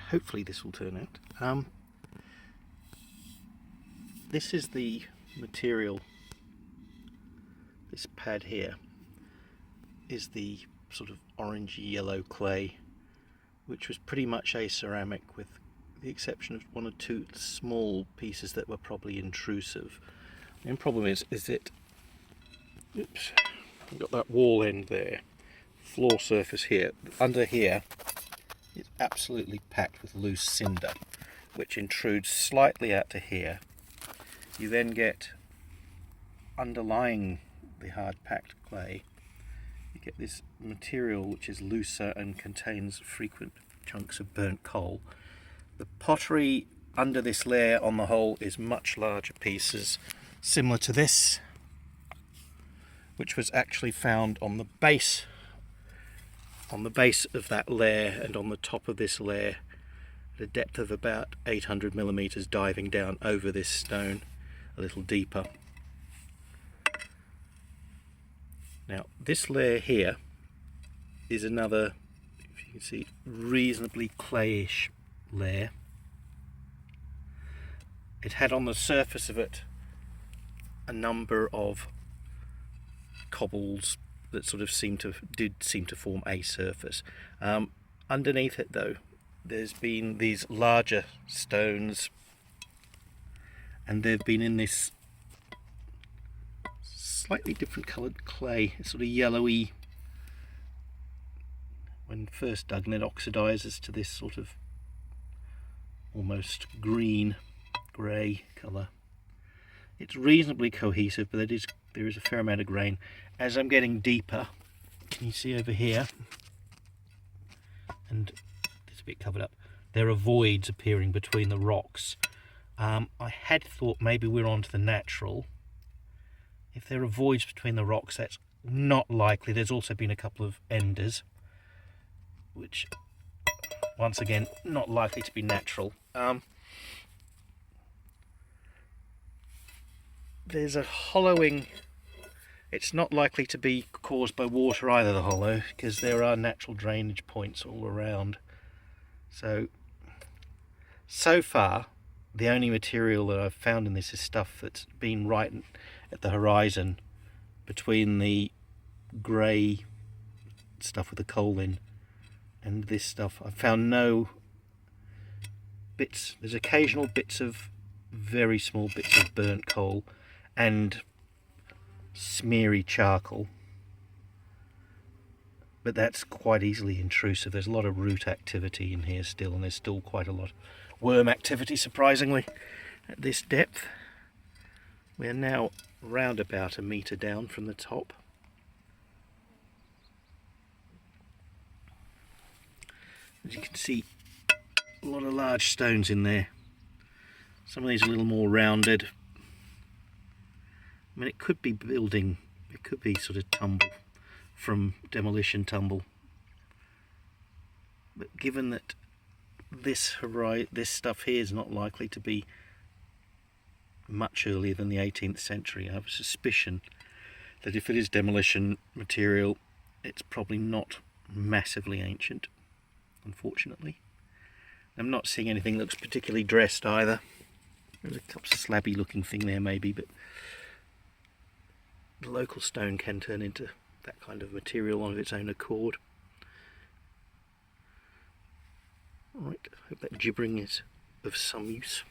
hopefully this will turn out. This is the material. This pad here is the sort of orangey yellow clay, which was pretty much a ceramic, with the exception of one or two small pieces that were probably intrusive. The main problem is that, oops, I've got that wall end there, floor surface here. Under here it's absolutely packed with loose cinder, which intrudes slightly out to here. You then get, underlying the hard packed clay, you get this material which is looser and contains frequent chunks of burnt coal. The pottery under this layer on the whole is much larger pieces, similar to this, which was actually found on the base of that layer and on the top of this layer at a depth of about 800 millimeters, diving down over this stone a little deeper. Now this layer here is another, if you can see, reasonably clayish layer. It had on the surface of it a number of cobbles that sort of did seem to form a surface. Underneath it though, there's been these larger stones, and they've been in this slightly different coloured clay, sort of yellowy. When first dug, and it oxidizes to this sort of almost green grey colour. It's reasonably cohesive, but there is a fair amount of grain. As I'm getting deeper, can you see over here, and it's a bit covered up, there are voids appearing between the rocks. I had thought maybe we're onto the natural. If there are voids between the rocks, that's not likely. There's also been a couple of enders, which once again not likely to be natural. There's a hollowing. It's not likely to be caused by water either, the hollow, because there are natural drainage points all around. So far the only material that I've found in this is stuff that's been right at the horizon between the grey stuff with the coal in and this stuff. I've found no bits. There's occasional bits of, very small bits of burnt coal and smeary charcoal, but that's quite easily intrusive. There's a lot of root activity in here still, and there's still quite a lot of worm activity, surprisingly, at this depth. We're now round about a metre down from the top. As you can see, a lot of large stones in there. Some of these are a little more rounded. I mean, it could be building, it could be sort of tumble from demolition tumble. But given that this stuff here is not likely to be much earlier than the 18th century, I have a suspicion that if it is demolition material, it's probably not massively ancient, unfortunately. I'm not seeing anything that looks particularly dressed either. There's a couple of slabby looking thing there maybe, but the local stone can turn into that kind of material on its own accord. Right, I hope that gibbering is of some use.